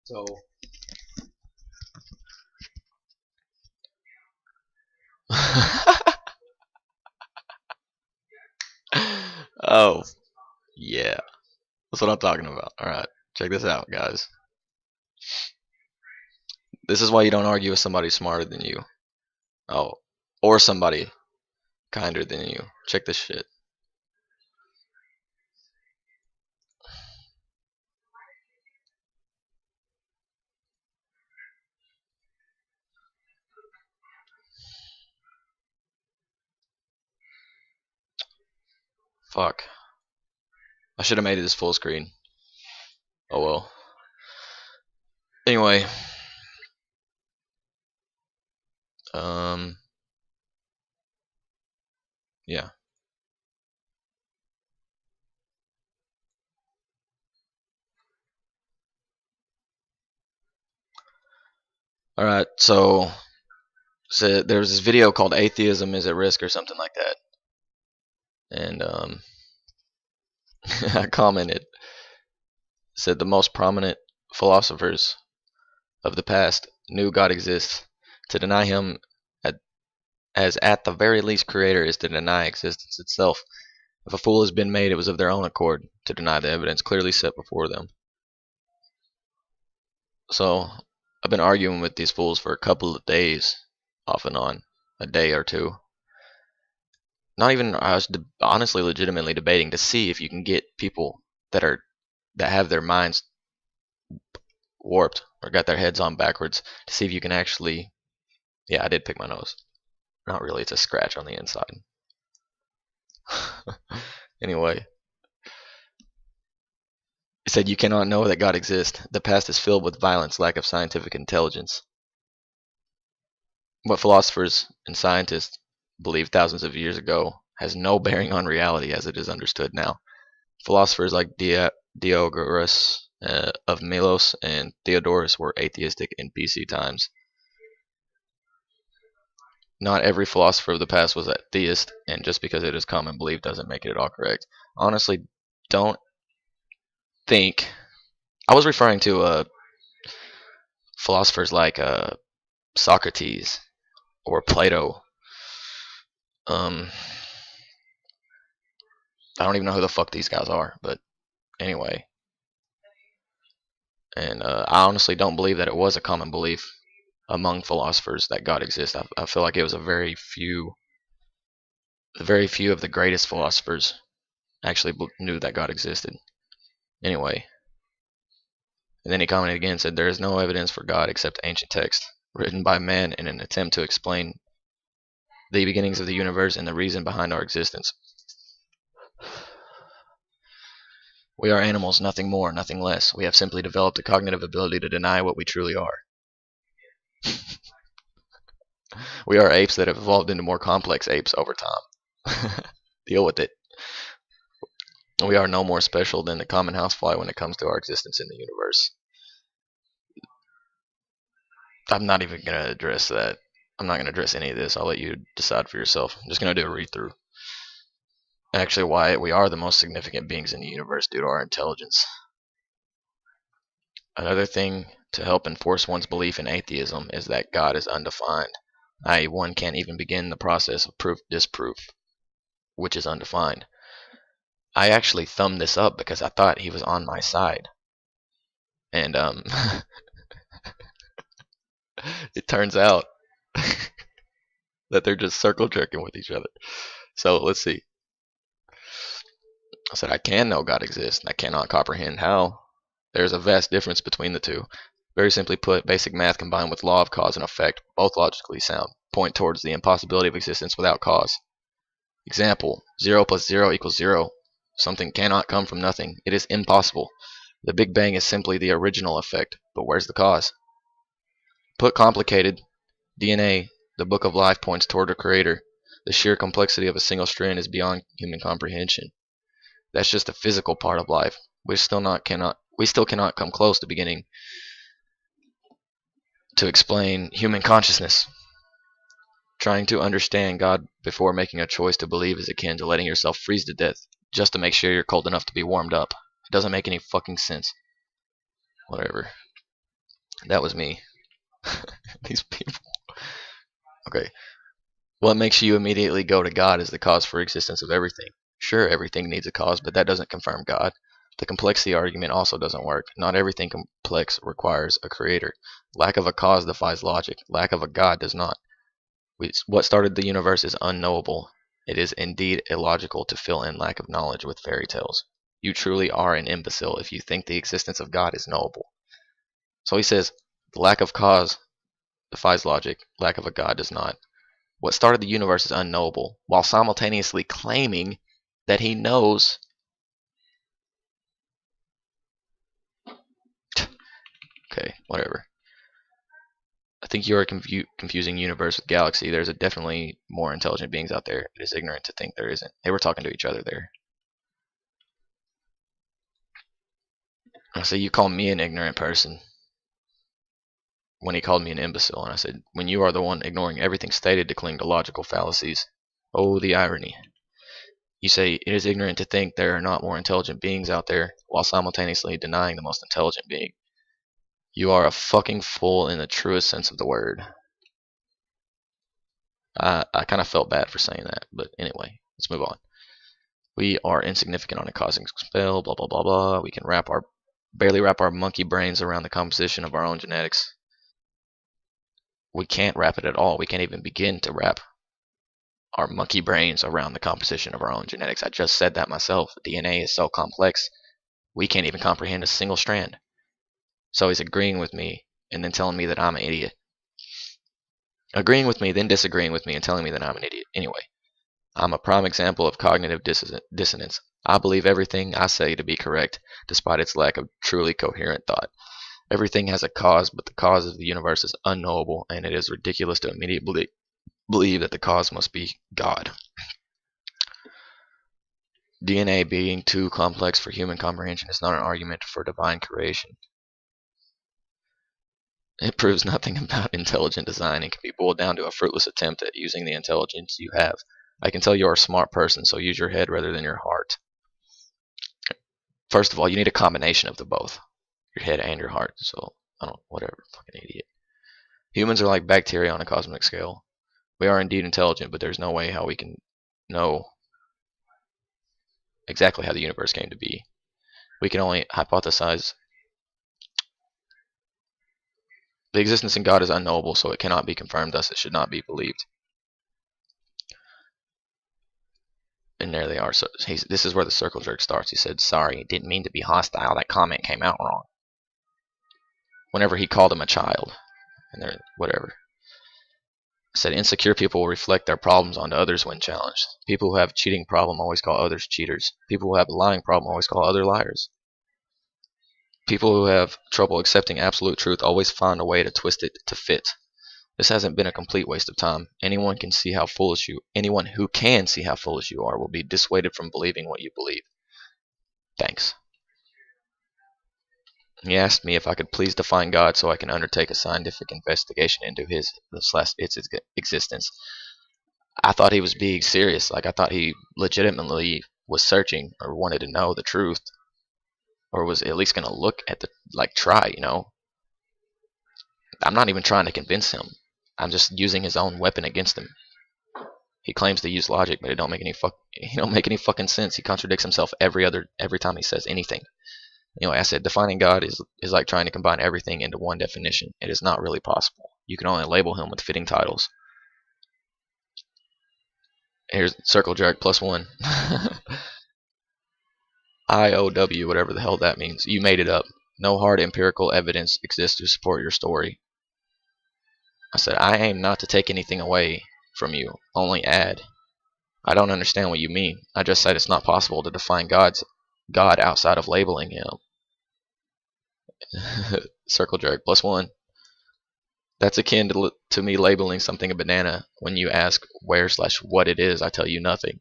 So, oh, yeah. That's what I'm talking about. Alright, check this out, guys. This is why you don't argue with somebody smarter than you. Oh, or somebody kinder than you. Check this shit. Fuck. I should have made this full screen. Oh well. Anyway, um, yeah. Alright, so there was this video called Atheism is at Risk or something like that. And I commented, said the most prominent philosophers of the past knew God exists. To deny him at, as at the very least creator is to deny existence itself. If a fool has been made, it was of their own accord to deny the evidence clearly set before them. So I've been arguing with these fools for a couple of days, off and on, a day or two. Not even I was honestly, legitimately debating to see if you can get people that have their minds warped or got their heads on backwards to see if you can actually. Yeah, I did pick my nose. Not really. It's a scratch on the inside. Anyway, it said you cannot know that God exists. The past is filled with violence, lack of scientific intelligence. What philosophers and scientists believed thousands of years ago has no bearing on reality as it is understood now. Philosophers like Diogenes of Milos and Theodorus were atheistic in BC times. Not every philosopher of the past was a theist, and just because it is common belief doesn't make it at all correct. Honestly, don't think. I was referring to philosophers like Socrates or Plato. I don't even know who the fuck these guys are, but anyway. And I honestly don't believe that it was a common belief among philosophers that God exists. I feel like it was very few of the greatest philosophers actually knew that God existed. Anyway, and then he commented again and said, there is no evidence for God except ancient text written by man in an attempt to explain the beginnings of the universe and the reason behind our existence. We are animals, nothing more, nothing less. We have simply developed a cognitive ability to deny what we truly are. We are apes that have evolved into more complex apes over time. Deal with it. We are no more special than the common housefly when it comes to our existence in the universe. I'm not even going to address that. I'm not going to address any of this. I'll let you decide for yourself. I'm just going to do a read-through. Actually, why we are the most significant beings in the universe due to our intelligence. Another thing to help enforce one's belief in atheism is that God is undefined, i.e. one can't even begin the process of proof-disproof, which is undefined. I actually thumbed this up because I thought he was on my side. And it turns out that they're just circle jerking with each other. So let's see. I said I can know God exists, and I cannot comprehend how. There's a vast difference between the two. Very simply put, basic math combined with law of cause and effect, both logically sound, point towards the impossibility of existence without cause. Example, 0 plus 0 equals 0. Something cannot come from nothing. It is impossible. The Big Bang is simply the original effect, but where's the cause? Put complicated, DNA, the book of life, points toward a creator. The sheer complexity of a single strand is beyond human comprehension. That's just the physical part of life. We still cannot come close to beginning to explain human consciousness. Trying to understand God before making a choice to believe is akin to letting yourself freeze to death just to make sure you're cold enough to be warmed up. It doesn't make any fucking sense. Whatever. That was me. These people. Okay. What makes you immediately go to God as the cause for existence of everything? Sure, everything needs a cause, but that doesn't confirm God. The complexity argument also doesn't work. Not everything complex requires a creator. Lack of a cause defies logic. Lack of a God does not. What started the universe is unknowable. It is indeed illogical to fill in lack of knowledge with fairy tales. You truly are an imbecile if you think the existence of God is knowable. So he says, the lack of cause defies logic. Lack of a God does not. What started the universe is unknowable, while simultaneously claiming that he knows. Okay, whatever. I think you are confusing universe with galaxy. There's definitely more intelligent beings out there. It is ignorant to think there isn't. They were talking to each other there. I said, you call me an ignorant person when he called me an imbecile. And I said, when you are the one ignoring everything stated to cling to logical fallacies. Oh, the irony. You say it is ignorant to think there are not more intelligent beings out there while simultaneously denying the most intelligent being. You are a fucking fool in the truest sense of the word. I kind of felt bad for saying that, but anyway, let's move on. We are insignificant on a cosmic scale, blah blah blah blah. We can barely wrap our monkey brains around the composition of our own genetics. We can't wrap it at all. We can't even begin to wrap our monkey brains around the composition of our own genetics. I just said that myself. DNA is so complex, we can't even comprehend a single strand. So he's agreeing with me and then telling me that I'm an idiot. Agreeing with me, then disagreeing with me and telling me that I'm an idiot. Anyway, I'm a prime example of cognitive dissonance. I believe everything I say to be correct, despite its lack of truly coherent thought. Everything has a cause, but the cause of the universe is unknowable, and it is ridiculous to immediately believe that the cause must be God. DNA being too complex for human comprehension is not an argument for divine creation. It proves nothing about intelligent design and can be boiled down to a fruitless attempt at using the intelligence you have. I can tell you are a smart person, so use your head rather than your heart. First of all, you need a combination of the both, your head and your heart. So, whatever, fucking idiot. Humans are like bacteria on a cosmic scale. We are indeed intelligent, but there's no way how we can know exactly how the universe came to be. We can only hypothesize. The existence in God is unknowable, so it cannot be confirmed, thus it should not be believed. And there they are. So this is where the circle jerk starts. He said, sorry, didn't mean to be hostile. That comment came out wrong. Whenever he called him a child. And they're whatever. I said, insecure people will reflect their problems onto others when challenged. People who have a cheating problem always call others cheaters. People who have a lying problem always call other liars. People who have trouble accepting absolute truth always find a way to twist it to fit. This hasn't been a complete waste of time. Anyone who can see how foolish you are will be dissuaded from believing what you believe. Thanks. He asked me if I could please define God so I can undertake a scientific investigation into its existence. I thought he was being serious. Like, I thought he legitimately was searching or wanted to know the truth, or was at least going to look at try, I'm not even trying to convince him. I'm just using his own weapon against him. He claims to use logic, but it don't make any fucking sense. He contradicts himself every time he says anything. Anyway, I said defining God is like trying to combine everything into one definition. It is not really possible. You can only label him with fitting titles. Here's circle jerk +1. IOW, whatever the hell that means. You made it up. No hard empirical evidence exists to support your story. I said, I aim not to take anything away from you, only add. I don't understand what you mean. I just said it's not possible to define God outside of labeling him. Circle jerk +1. That's akin to me labeling something a banana. When you ask where/what it is, I tell you nothing.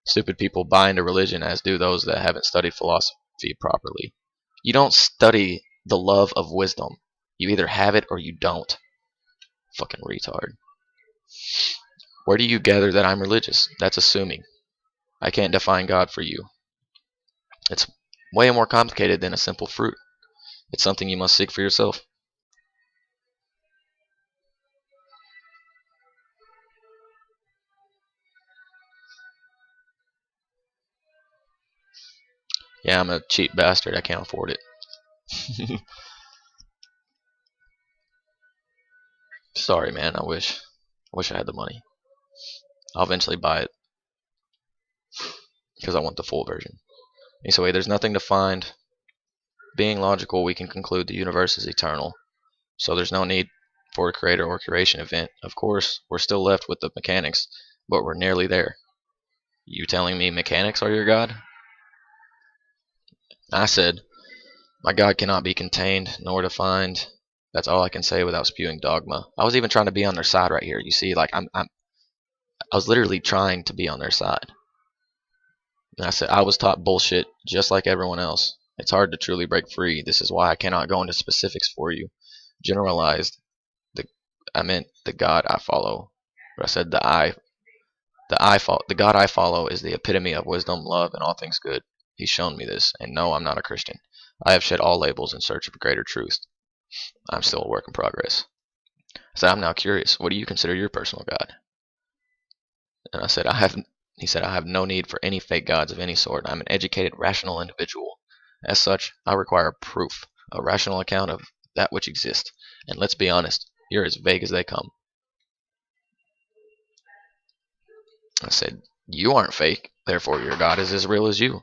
Stupid people buy into religion, as do those that haven't studied philosophy properly. You don't study the love of wisdom. You either have it or you don't. Fucking retard. Where do you gather that I'm religious? That's assuming. I can't define God for you. It's way more complicated than a simple fruit. It's something you must seek for yourself. Yeah, I'm a cheap bastard. I can't afford it. Sorry, man. I wish I had the money. I'll eventually buy it because I want the full version. Anyway, there's nothing to find. Being logical, we can conclude the universe is eternal. So there's no need for a creator or creation event. Of course, we're still left with the mechanics, but we're nearly there. You telling me mechanics are your God? I said, my God cannot be contained nor defined. That's all I can say without spewing dogma. I was even trying to be on their side right here. You see, like I was literally trying to be on their side. And I said I was taught bullshit just like everyone else. It's hard to truly break free. This is why I cannot go into specifics for you. Generalized, I meant the God I follow. But I said the God I follow is the epitome of wisdom, love, and all things good. He's shown me this, and no, I'm not a Christian. I have shed all labels in search of greater truth. I'm still a work in progress. I said, I'm now curious. What do you consider your personal God? And I said, He said, I have no need for any fake gods of any sort. I'm an educated, rational individual. As such, I require proof, a rational account of that which exists. And let's be honest, you're as vague as they come. I said, you aren't fake, therefore your God is as real as you.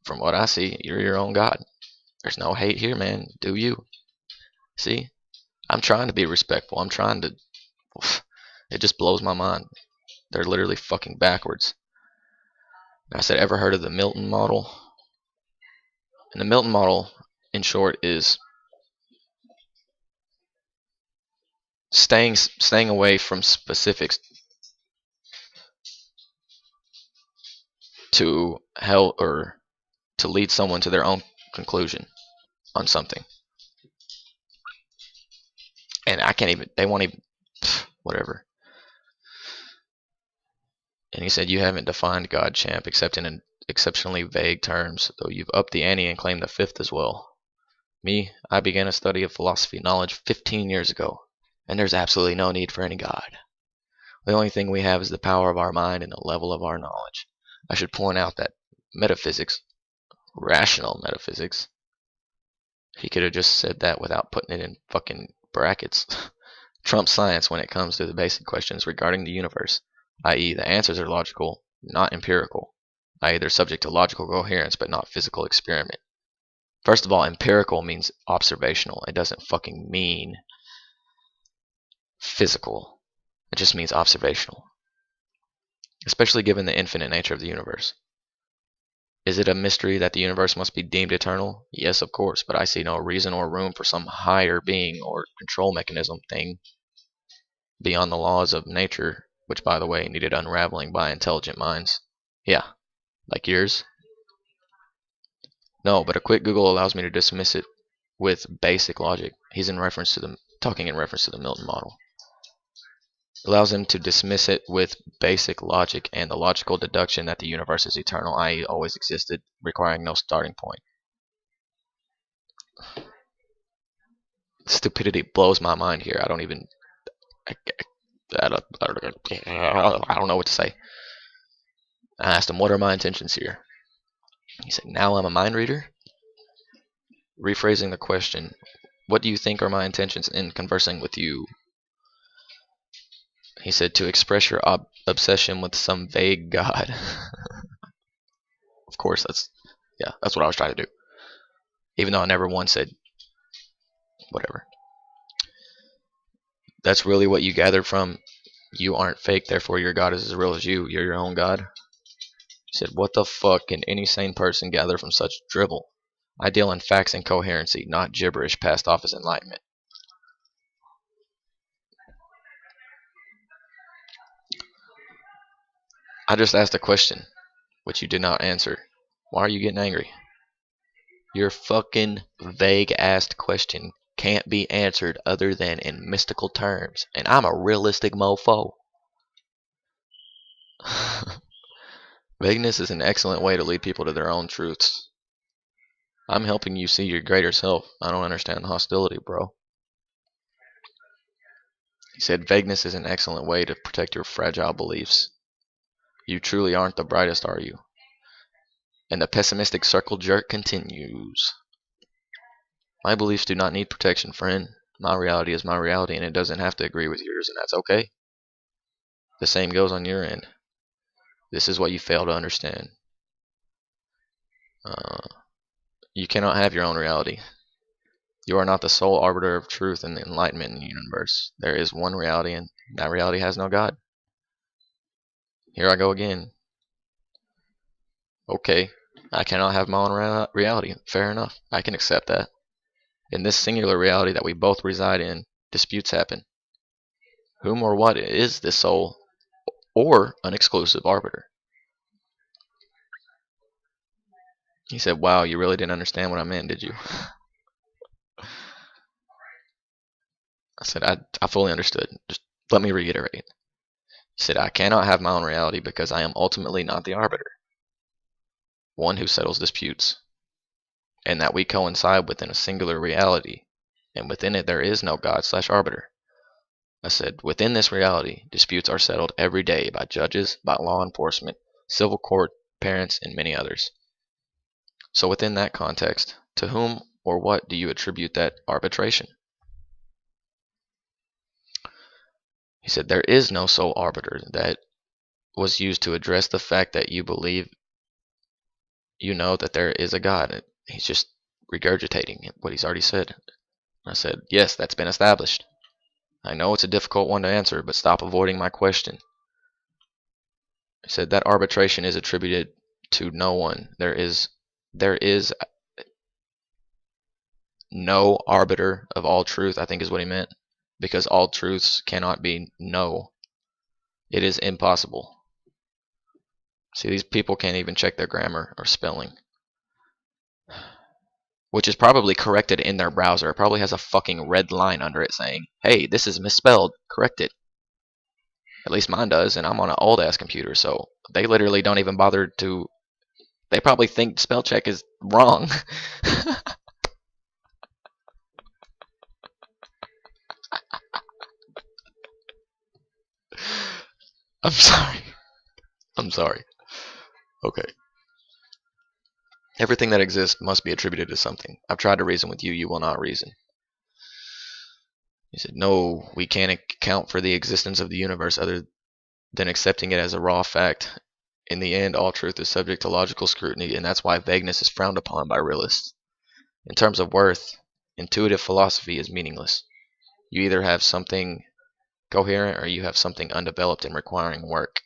From what I see, you're your own God. There's no hate here, man. Do you? See? I'm trying to be respectful. I'm trying to... It just blows my mind. They're literally fucking backwards. I said, ever heard of the Milton model? And the Milton model, in short, is staying away from specifics to help or to lead someone to their own conclusion on something. And I can't even, they won't even, whatever. And he said, you haven't defined God, champ, except in an exceptionally vague terms, though you've upped the ante and claimed the fifth as well. Me, I began a study of philosophy knowledge 15 years ago, and there's absolutely no need for any God. The only thing we have is the power of our mind and the level of our knowledge. I should point out that metaphysics, rational metaphysics, he could have just said that without putting it in fucking brackets, trumps science when it comes to the basic questions regarding the universe, i.e. the answers are logical, not empirical, i.e. they're subject to logical coherence but not physical experiment. First of all, empirical means observational. It doesn't fucking mean physical. It just means observational. Especially given the infinite nature of the universe. Is it a mystery that the universe must be deemed eternal? Yes, of course, but I see no reason or room for some higher being or control mechanism thing beyond the laws of nature, which, by the way, needed unraveling by intelligent minds. Yeah, like yours? No, but a quick Google allows me to dismiss it with basic logic. He's talking in reference to the Milton model. Allows him to dismiss it with basic logic and the logical deduction that the universe is eternal, i.e. always existed, requiring no starting point. Stupidity blows my mind here. I don't know what to say. I asked him, what are my intentions here? He said, now I'm a mind reader? Rephrasing the question, what do you think are my intentions in conversing with you? He said, to express your obsession with some vague God. Of course, that's what I was trying to do. Even though I never once said, whatever. That's really what you gathered from, you aren't fake, therefore your God is as real as you. You're your own God? He said, what the fuck can any sane person gather from such dribble? I deal in facts and coherency, not gibberish passed off as enlightenment. I just asked a question, which you did not answer. Why are you getting angry? Your fucking vague-ass question can't be answered other than in mystical terms, and I'm a realistic mofo. Vagueness is an excellent way to lead people to their own truths. I'm helping you see your greater self. I don't understand the hostility, bro. He said vagueness is an excellent way to protect your fragile beliefs. You truly aren't the brightest, are you? And the pessimistic circle jerk continues. My beliefs do not need protection, friend. My reality is my reality, and it doesn't have to agree with yours, and that's okay. The same goes on your end. This is what you fail to understand. You cannot have your own reality. You are not the sole arbiter of truth and enlightenment in the universe. There is one reality, and that reality has no God. Here I go again. Okay, I cannot have my own reality. Fair enough. I can accept that. In this singular reality that we both reside in, disputes happen. Whom or what is this sole or an exclusive arbiter? He said, wow, you really didn't understand what I meant, did you? I said, I fully understood. Just let me reiterate. He said, I cannot have my own reality because I am ultimately not the arbiter, one who settles disputes, and that we coincide within a singular reality, and within it there is no God/arbiter. I said, within this reality, disputes are settled every day by judges, by law enforcement, civil court, parents, and many others. So within that context, to whom or what do you attribute that arbitration? He said, there is no sole arbiter. That was used to address the fact that you believe you know that there is a God. He's just regurgitating what he's already said. I said, yes, that's been established. I know it's a difficult one to answer, but stop avoiding my question. He said that arbitration is attributed to no one. There is no arbiter of all truth, I think is what he meant, because all truths cannot be no. It is impossible. See, these people can't even check their grammar or spelling, which is probably corrected in their browser. It probably has a fucking red line under it saying, hey, this is misspelled, correct it. At least mine does, and I'm on an old ass computer, so they literally don't even bother to. They probably think spell check is wrong. I'm sorry. I'm sorry. Okay. Everything that exists must be attributed to something. I've tried to reason with you, you will not reason. He said, no, we can't account for the existence of the universe other than accepting it as a raw fact. In the end, all truth is subject to logical scrutiny, and that's why vagueness is frowned upon by realists. In terms of worth, intuitive philosophy is meaningless. You either have something coherent or you have something undeveloped and requiring work.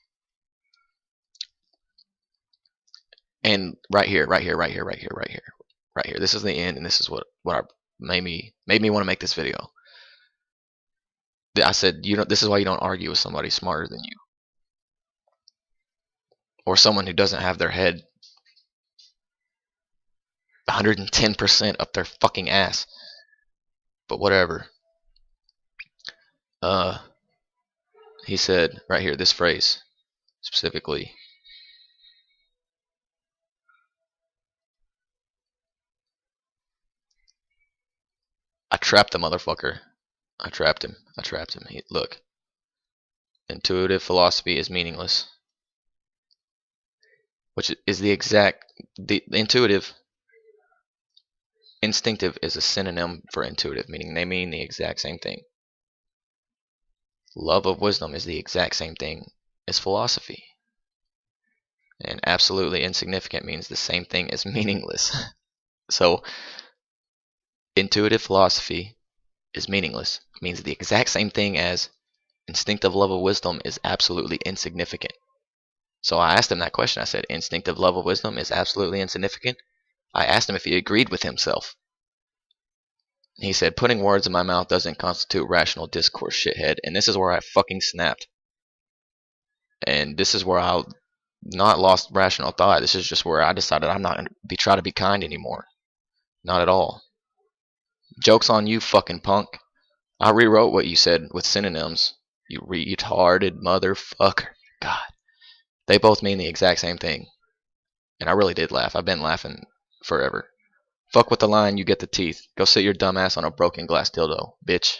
And right here. This is the end, and this is what made me want to make this video. I said, this is why you don't argue with somebody smarter than you, or someone who doesn't have their head 110% up their fucking ass. But whatever. He said right here, this phrase specifically. I trapped the motherfucker. I trapped him. Look. Intuitive philosophy is meaningless. Which is the intuitive. Instinctive is a synonym for intuitive, meaning they mean the exact same thing. Love of wisdom is the exact same thing as philosophy. And absolutely insignificant means the same thing as meaningless. So, intuitive philosophy is meaningless, means the exact same thing as instinctive love of wisdom is absolutely insignificant. So I asked him that question. I said, instinctive love of wisdom is absolutely insignificant? I asked him if he agreed with himself. He said, putting words in my mouth doesn't constitute rational discourse, shithead. And this is where I fucking snapped. And this is where I not lost rational thought. This is just where I decided I'm not going to try to be kind anymore. Not at all. Joke's on you, fucking punk. I rewrote what you said with synonyms. You retarded motherfucker. God. They both mean the exact same thing. And I really did laugh. I've been laughing forever. Fuck with the line, you get the teeth. Go sit your dumb ass on a broken glass dildo, bitch.